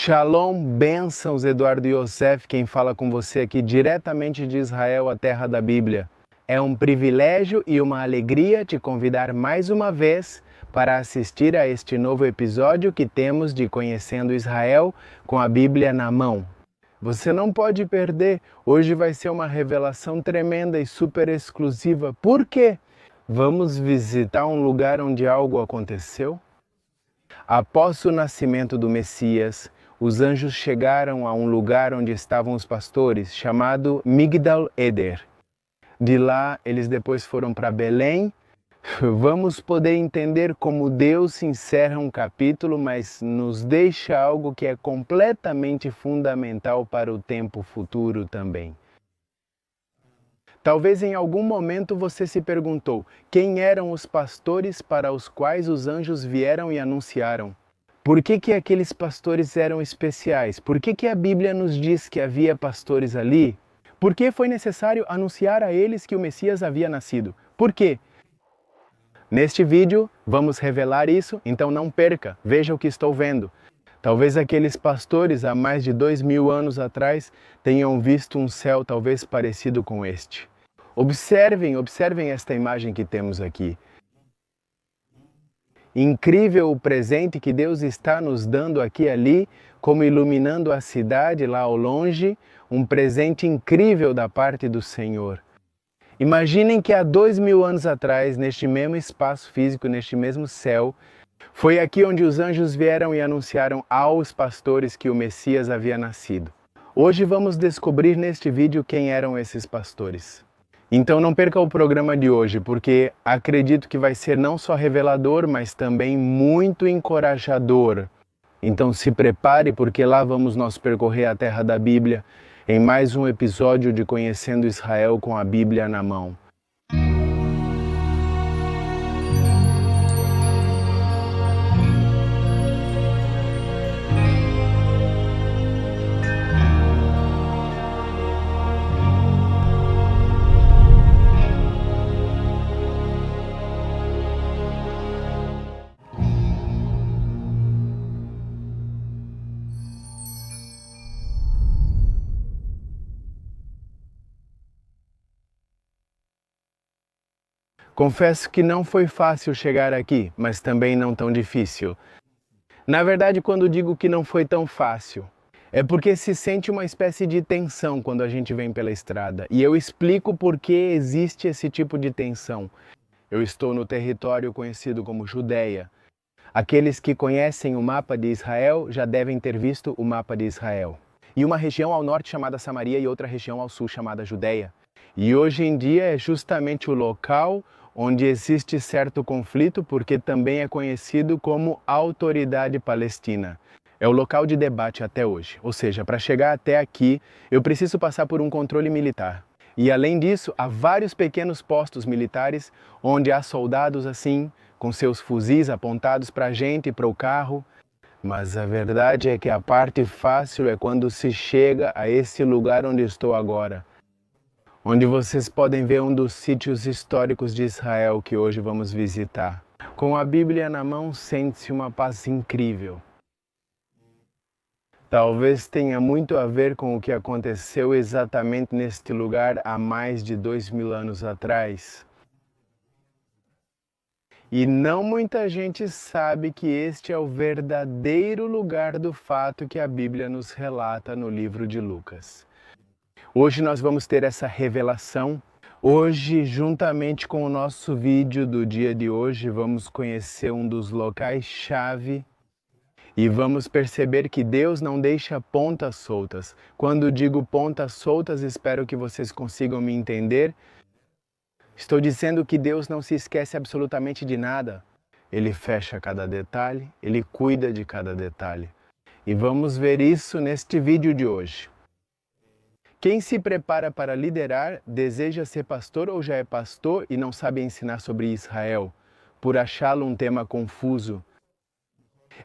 Shalom, bênçãos, Eduardo Yosef, quem fala com você aqui diretamente de Israel, a terra da Bíblia. É um privilégio e uma alegria te convidar mais uma vez para assistir a este novo episódio que temos de Conhecendo Israel com a Bíblia na mão. Você não pode perder, hoje vai ser uma revelação tremenda e super exclusiva. Por quê? Vamos visitar um lugar onde algo aconteceu? Após o nascimento do Messias, os anjos chegaram a um lugar onde estavam os pastores, chamado Migdal Eder. De lá, eles depois foram para Belém. Vamos poder entender como Deus encerra um capítulo, mas nos deixa algo que é completamente fundamental para o tempo futuro também. Talvez em algum momento você se perguntou, quem eram os pastores para os quais os anjos vieram e anunciaram? Por que aqueles pastores eram especiais? Por que a Bíblia nos diz que havia pastores ali? Por que foi necessário anunciar a eles que o Messias havia nascido? Por quê? Neste vídeo vamos revelar isso, então não perca, veja o que estou vendo. Talvez aqueles pastores há mais de 2000 anos atrás tenham visto um céu talvez parecido com este. Observem esta imagem que temos aqui. Incrível o presente que Deus está nos dando aqui e ali, como iluminando a cidade lá ao longe, um presente incrível da parte do Senhor. Imaginem que há 2000 anos atrás, neste mesmo espaço físico, neste mesmo céu, foi aqui onde os anjos vieram e anunciaram aos pastores que o Messias havia nascido. Hoje vamos descobrir neste vídeo quem eram esses pastores. Então não perca o programa de hoje, porque acredito que vai ser não só revelador, mas também muito encorajador. Então se prepare, porque lá vamos nós percorrer a terra da Bíblia em mais um episódio de Conhecendo Israel com a Bíblia na mão. Confesso que não foi fácil chegar aqui, mas também não tão difícil. Na verdade, quando digo que não foi tão fácil, é porque se sente uma espécie de tensão quando a gente vem pela estrada. E eu explico por que existe esse tipo de tensão. Eu estou no território conhecido como Judeia. Aqueles que conhecem o mapa de Israel já devem ter visto o mapa de Israel. E uma região ao norte chamada Samaria e outra região ao sul chamada Judeia. E hoje em dia é justamente o local onde existe certo conflito, porque também é conhecido como Autoridade Palestina. É o local de debate até hoje. Ou seja, para chegar até aqui, eu preciso passar por um controle militar. E além disso, há vários pequenos postos militares onde há soldados assim, com seus fuzis apontados para a gente e para o carro. Mas a verdade é que a parte fácil é quando se chega a esse lugar onde estou agora, onde vocês podem ver um dos sítios históricos de Israel que hoje vamos visitar. Com a Bíblia na mão, sente-se uma paz incrível. Talvez tenha muito a ver com o que aconteceu exatamente neste lugar há mais de 2000 anos atrás. E não muita gente sabe que este é o verdadeiro lugar do fato que a Bíblia nos relata no livro de Lucas. Hoje nós vamos ter essa revelação. Hoje, juntamente com o nosso vídeo do dia de hoje, vamos conhecer um dos locais-chave e vamos perceber que Deus não deixa pontas soltas. Quando digo pontas soltas, espero que vocês consigam me entender. Estou dizendo que Deus não se esquece absolutamente de nada. Ele fecha cada detalhe, Ele cuida de cada detalhe. E vamos ver isso neste vídeo de hoje. Quem se prepara para liderar, deseja ser pastor ou já é pastor e não sabe ensinar sobre Israel, por achá-lo um tema confuso?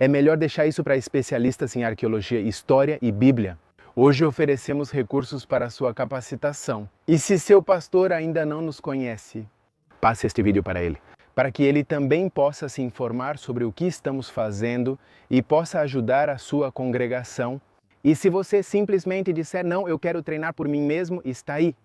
É melhor deixar isso para especialistas em arqueologia, história e Bíblia. Hoje oferecemos recursos para a sua capacitação. E se seu pastor ainda não nos conhece, passe este vídeo para ele. para que ele também possa se informar sobre o que estamos fazendo e possa ajudar a sua congregação. E se você simplesmente disser, não, eu quero treinar por mim mesmo, está aí.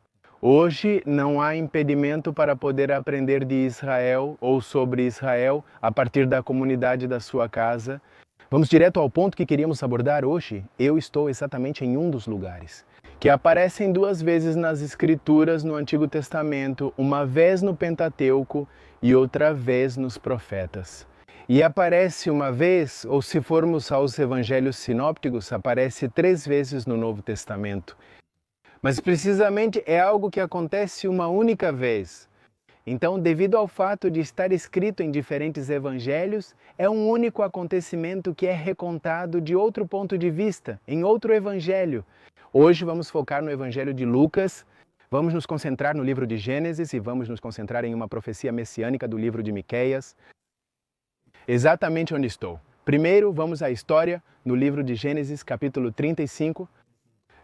Hoje não há impedimento para poder aprender de Israel ou sobre Israel a partir da comunidade da sua casa. Vamos direto ao ponto que queríamos abordar hoje. Eu estou exatamente em um dos lugares que aparecem 2 vezes nas Escrituras no Antigo Testamento, uma vez no Pentateuco e outra vez nos Profetas. E aparece uma vez, ou se formos aos Evangelhos Sinópticos, aparece 3 vezes no Novo Testamento. Mas precisamente é algo que acontece uma única vez. Então, devido ao fato de estar escrito em diferentes evangelhos, é um único acontecimento que é recontado de outro ponto de vista, em outro evangelho. Hoje vamos focar no evangelho de Lucas, vamos nos concentrar no livro de Gênesis e vamos nos concentrar em uma profecia messiânica do livro de Miqueias. Exatamente onde estou. Primeiro, vamos à história no livro de Gênesis, capítulo 35.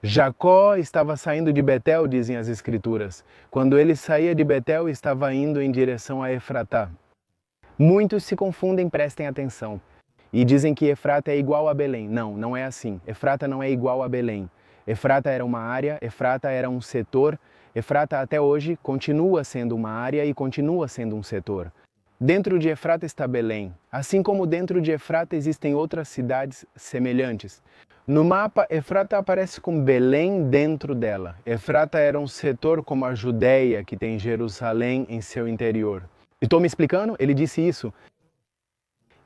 Jacó estava saindo de Betel, dizem as Escrituras. Quando ele saía de Betel, estava indo em direção a Efratá. Muitos se confundem, prestem atenção, e dizem que Efrata é igual a Belém. Não, não é assim. Efrata não é igual a Belém. Efrata era uma área, Efrata era um setor. Efrata até hoje continua sendo uma área e continua sendo um setor. Dentro de Efrata está Belém, assim como dentro de Efrata existem outras cidades semelhantes. No mapa, Efrata aparece com Belém dentro dela. Efrata era um setor como a Judéia, que tem Jerusalém em seu interior. Estou me explicando? Ele disse isso.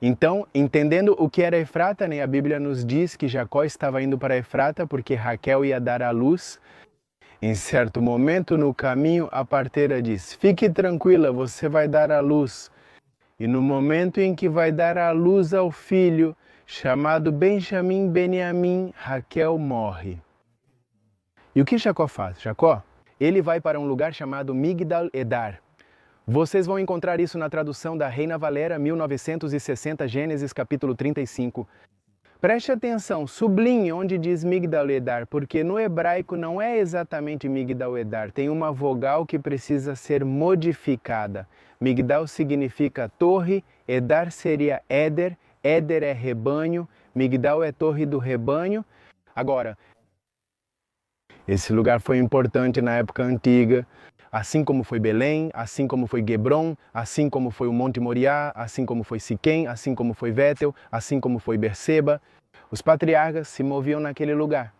Então, entendendo o que era Efrata, a Bíblia nos diz que Jacó estava indo para Efrata porque Raquel ia dar à luz. Em certo momento no caminho, a parteira diz, fique tranquila, você vai dar à luz. E no momento em que vai dar à luz ao filho, chamado Benjamim Beniamim, Raquel morre. E o que Jacó faz? Jacó, ele vai para um lugar chamado Migdal Edar. Vocês vão encontrar isso na tradução da Reina Valera, 1960, Gênesis capítulo 35. Preste atenção, sublinhe onde diz Migdal Edar, porque no hebraico não é exatamente Migdal Edar, tem uma vogal que precisa ser modificada. Migdal significa torre, Edar seria Éder, Éder é rebanho, Migdal é torre do rebanho. Agora, esse lugar foi importante na época antiga, assim como foi Belém, assim como foi Gebron, assim como foi o Monte Moriá, assim como foi Siquém, assim como foi Vétel, assim como foi Berseba. Os patriarcas se moviam naquele lugar.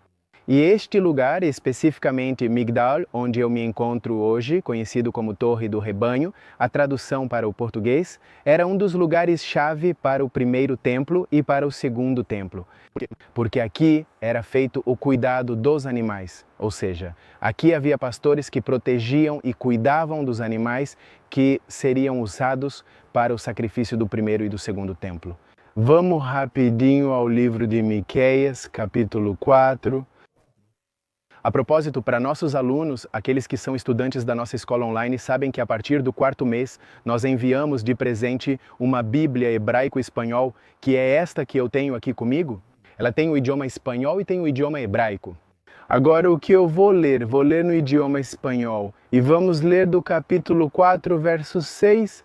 E este lugar, especificamente Migdal, onde eu me encontro hoje, conhecido como Torre do Rebanho, a tradução para o português, era um dos lugares-chave para o primeiro templo e para o segundo templo. Porque aqui era feito o cuidado dos animais, ou seja, aqui havia pastores que protegiam e cuidavam dos animais que seriam usados para o sacrifício do primeiro e do segundo templo. Vamos rapidinho ao livro de Miqueias, capítulo 4. A propósito, para nossos alunos, aqueles que são estudantes da nossa escola online, sabem que a partir do 4º mês nós enviamos de presente uma Bíblia hebraico-espanhol, que é esta que eu tenho aqui comigo. Ela tem o idioma espanhol e tem o idioma hebraico. Agora o que eu vou ler no idioma espanhol e vamos ler do capítulo 4, verso 6.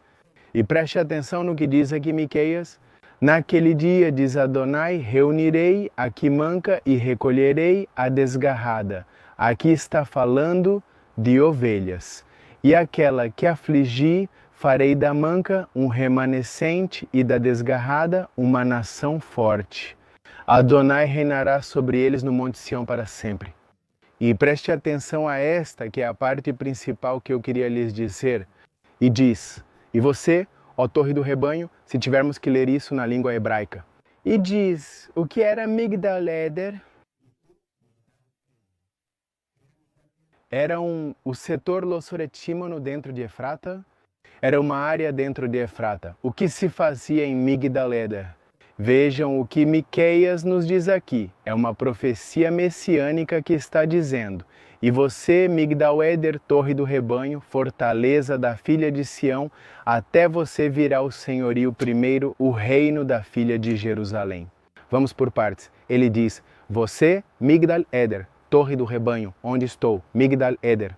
E preste atenção no que diz aqui Miqueias. Naquele dia, diz Adonai, reunirei a que manca e recolherei a desgarrada. Aqui está falando de ovelhas. E aquela que afligi, farei da manca um remanescente e da desgarrada uma nação forte. Adonai reinará sobre eles no Monte Sião para sempre. E preste atenção a esta, que é a parte principal que eu queria lhes dizer. E diz, e você, ó Torre do Rebanho, se tivermos que ler isso na língua hebraica. E diz, o que era Migdal Eder? Era o setor lossoretímono dentro de Efrata? Era uma área dentro de Efrata. O que se fazia em Migdal Eder? Vejam o que Miqueias nos diz aqui. É uma profecia messiânica que está dizendo, e você, Migdal Eder, Torre do Rebanho, fortaleza da filha de Sião, até você virá o senhorio primeiro, o reino da filha de Jerusalém. Vamos por partes. Ele diz, você, Migdal Eder, Torre do Rebanho, onde estou, Migdal Eder,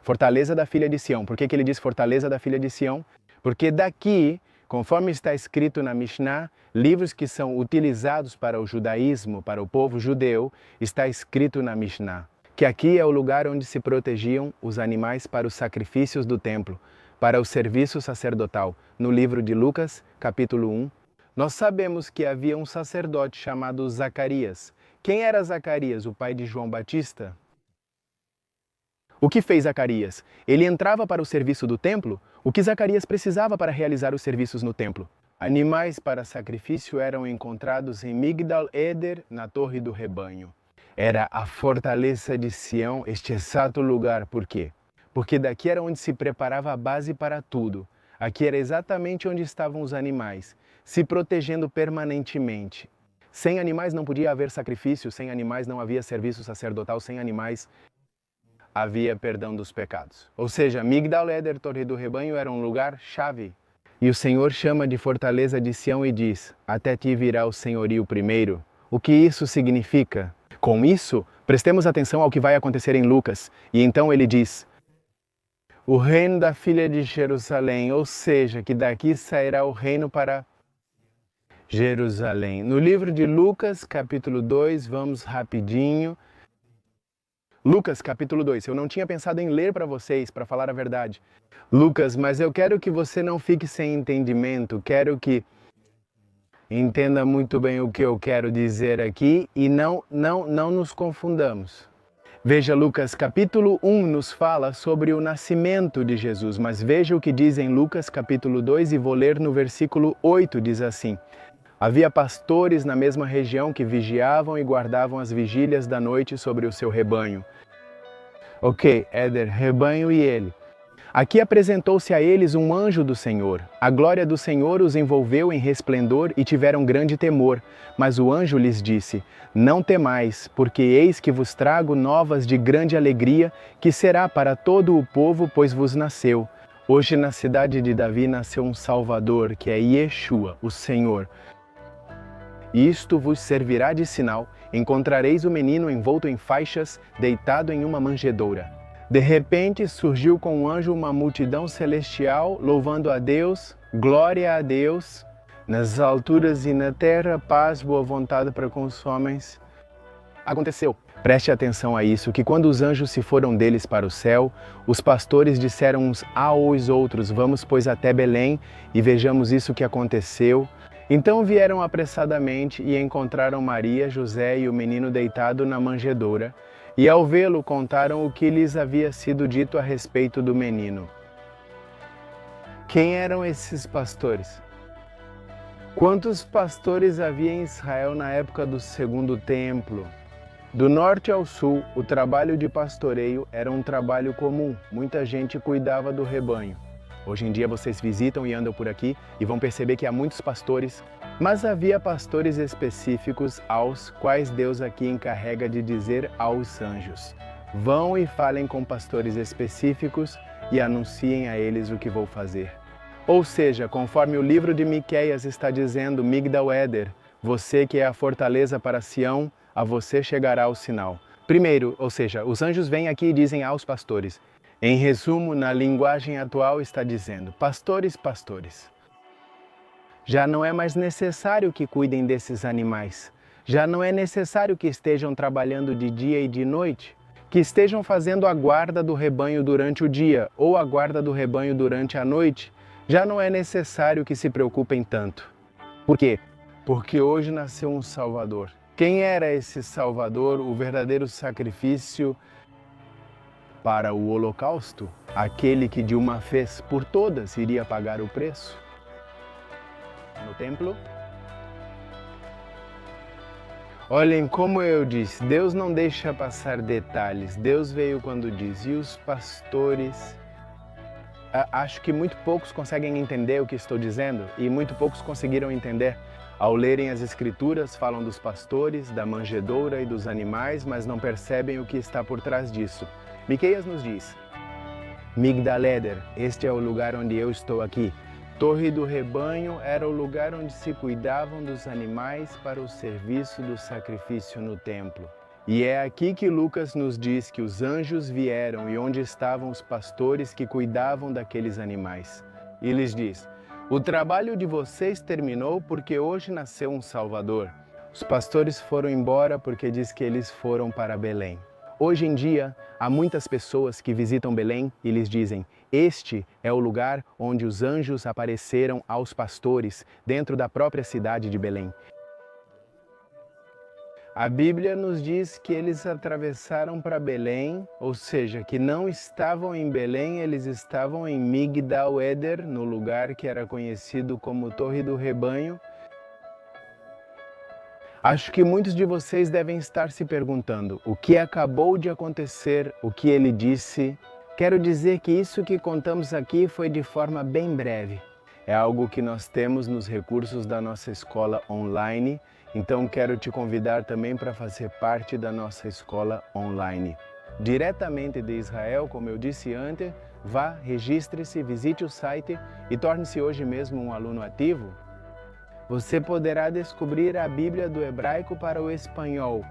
fortaleza da filha de Sião. Por que ele diz fortaleza da filha de Sião? Porque daqui, conforme está escrito na Mishnah, livros que são utilizados para o judaísmo, para o povo judeu, está escrito na Mishnah, que aqui é o lugar onde se protegiam os animais para os sacrifícios do templo, para o serviço sacerdotal, no livro de Lucas, capítulo 1. Nós sabemos que havia um sacerdote chamado Zacarias. Quem era Zacarias, o pai de João Batista? O que fez Zacarias? Ele entrava para o serviço do templo? O que Zacarias precisava para realizar os serviços no templo? Animais para sacrifício eram encontrados em Migdal Eder, na Torre do Rebanho. Era a fortaleza de Sião, este exato lugar. Por quê? Porque daqui era onde se preparava a base para tudo. Aqui era exatamente onde estavam os animais, se protegendo permanentemente. Sem animais não podia haver sacrifício, sem animais não havia serviço sacerdotal, sem animais havia perdão dos pecados. Ou seja, Migdal Eder, Torre do Rebanho, era um lugar-chave. E o Senhor chama de fortaleza de Sião e diz: até ti virá o senhorio primeiro. O que isso significa? Com isso, prestemos atenção ao que vai acontecer em Lucas. E então ele diz: o reino da filha de Jerusalém, ou seja, que daqui sairá o reino para Jerusalém. No livro de Lucas, capítulo 2, vamos rapidinho. Lucas, capítulo 2. Eu não tinha pensado em ler para vocês, para falar a verdade. Lucas, mas eu quero que você não fique sem entendimento. Quero que entenda muito bem o que eu quero dizer aqui e não nos confundamos. Veja, Lucas, capítulo 1 nos fala sobre o nascimento de Jesus, mas veja o que diz em Lucas, capítulo 2, e vou ler no versículo 8, diz assim: havia pastores na mesma região que vigiavam e guardavam as vigílias da noite sobre o seu rebanho. Ok, Éder, rebanho e ele. Aqui apresentou-se a eles um anjo do Senhor. A glória do Senhor os envolveu em resplendor e tiveram grande temor. Mas o anjo lhes disse: não temais, porque eis que vos trago novas de grande alegria, que será para todo o povo, pois vos nasceu. Hoje na cidade de Davi nasceu um Salvador, que é Yeshua, o Senhor. Isto vos servirá de sinal: encontrareis o menino envolto em faixas, deitado em uma manjedoura. De repente surgiu com o anjo uma multidão celestial, louvando a Deus, glória a Deus, nas alturas e na terra, paz, boa vontade para com os homens. Aconteceu, preste atenção a isso, que quando os anjos se foram deles para o céu, os pastores disseram uns aos outros: vamos, pois, até Belém e vejamos isso que aconteceu. Então vieram apressadamente e encontraram Maria, José e o menino deitado na manjedoura, e ao vê-lo contaram o que lhes havia sido dito a respeito do menino. Quem eram esses pastores? Quantos pastores havia em Israel na época do Segundo Templo? Do norte ao sul, o trabalho de pastoreio era um trabalho comum. Muita gente cuidava do rebanho. Hoje em dia vocês visitam e andam por aqui e vão perceber que há muitos pastores, mas havia pastores específicos aos quais Deus aqui encarrega de dizer aos anjos: vão e falem com pastores específicos e anunciem a eles o que vou fazer. Ou seja, conforme o livro de Miqueias está dizendo, Migdal Eder, você que é a fortaleza para Sião, a você chegará o sinal. Primeiro, ou seja, os anjos vêm aqui e dizem aos pastores. Em resumo, na linguagem atual está dizendo: pastores, pastores. Já não é mais necessário que cuidem desses animais. Já não é necessário que estejam trabalhando de dia e de noite, que estejam fazendo a guarda do rebanho durante o dia ou a guarda do rebanho durante a noite. Já não é necessário que se preocupem tanto. Por quê? Porque hoje nasceu um Salvador. Quem era esse Salvador, o verdadeiro sacrifício para o holocausto? Aquele que de uma vez por todas iria pagar o preço. No templo. Olhem, como eu disse, Deus não deixa passar detalhes. Deus veio quando diz: e os pastores... Acho que muito poucos conseguem entender o que estou dizendo e muito poucos conseguiram entender. Ao lerem as escrituras, falam dos pastores, da manjedoura e dos animais, mas não percebem o que está por trás disso. Miqueias nos diz: Migdal Eder, este é o lugar onde eu estou aqui. Torre do Rebanho era o lugar onde se cuidavam dos animais para o serviço do sacrifício no templo. E é aqui que Lucas nos diz que os anjos vieram e onde estavam os pastores que cuidavam daqueles animais. e lhes diz: o trabalho de vocês terminou porque hoje nasceu um Salvador. Os pastores foram embora porque diz que eles foram para Belém. Hoje em dia, há muitas pessoas que visitam Belém e lhes dizem: este é o lugar onde os anjos apareceram aos pastores dentro da própria cidade de Belém. A Bíblia nos diz que eles atravessaram para Belém, ou seja, que não estavam em Belém, eles estavam em Migdal Eder, no lugar que era conhecido como Torre do Rebanho. Acho que muitos de vocês devem estar se perguntando o que acabou de acontecer, o que ele disse. Quero dizer que isso que contamos aqui foi de forma bem breve. É algo que nós temos nos recursos da nossa escola online, então quero te convidar também para fazer parte da nossa escola online. Diretamente de Israel, como eu disse antes, vá, registre-se, visite o site e torne-se hoje mesmo um aluno ativo. Você poderá descobrir a Bíblia do hebraico para o espanhol.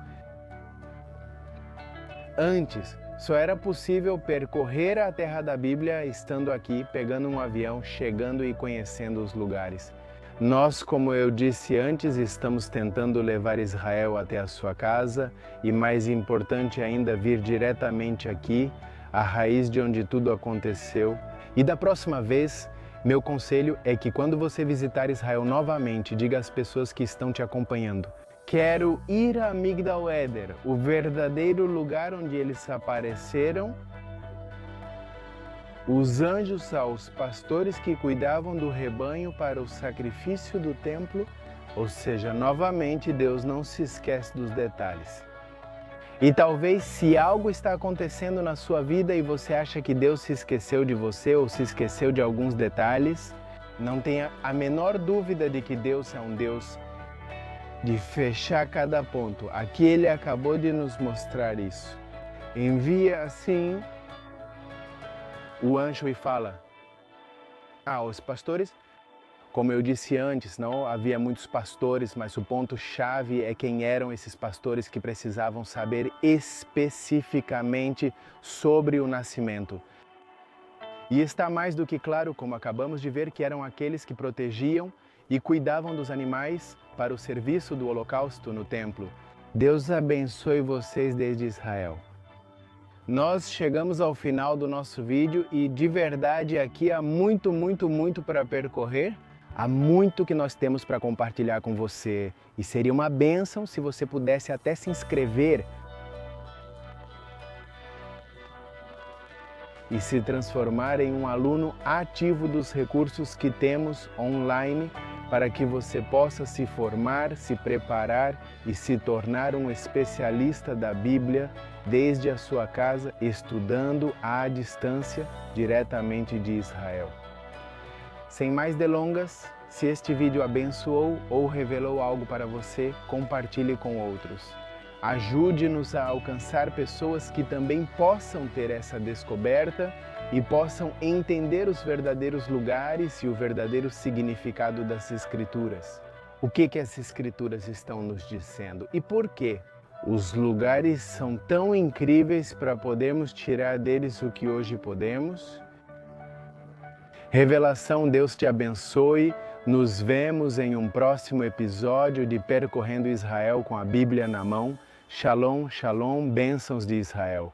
Antes, só era possível percorrer a terra da Bíblia estando aqui, pegando um avião, chegando e conhecendo os lugares. Nós, como eu disse antes, estamos tentando levar Israel até a sua casa e, mais importante ainda, vir diretamente aqui, a raiz de onde tudo aconteceu. E da próxima vez, meu conselho é que quando você visitar Israel novamente, diga às pessoas que estão te acompanhando: quero ir a Migdal Eder, o verdadeiro lugar onde eles apareceram, os anjos aos pastores que cuidavam do rebanho para o sacrifício do templo, ou seja, novamente Deus não se esquece dos detalhes. E talvez se algo está acontecendo na sua vida e você acha que Deus se esqueceu de você ou se esqueceu de alguns detalhes, não tenha a menor dúvida de que Deus é um Deus de fechar cada ponto. Aqui Ele acabou de nos mostrar isso. Envia assim o anjo e fala aos pastores. Como eu disse antes, não havia muitos pastores, mas o ponto-chave é quem eram esses pastores que precisavam saber especificamente sobre o nascimento. E está mais do que claro, como acabamos de ver, que eram aqueles que protegiam e cuidavam dos animais para o serviço do holocausto no templo. Deus abençoe vocês desde Israel. Nós chegamos ao final do nosso vídeo e de verdade aqui há muito para percorrer. Há muito que nós temos para compartilhar com você e seria uma bênção se você pudesse até se inscrever e se transformar em um aluno ativo dos recursos que temos online para que você possa se formar, se preparar e se tornar um especialista da Bíblia desde a sua casa, estudando à distância diretamente de Israel. Sem mais delongas, se este vídeo abençoou ou revelou algo para você, compartilhe com outros. Ajude-nos a alcançar pessoas que também possam ter essa descoberta e possam entender os verdadeiros lugares e o verdadeiro significado das Escrituras. O que as Escrituras estão nos dizendo e por quê? Os lugares são tão incríveis para podermos tirar deles o que hoje podemos. Revelação, Deus te abençoe. Nos vemos em um próximo episódio de Percorrendo Israel com a Bíblia na mão. Shalom, shalom, bênçãos de Israel.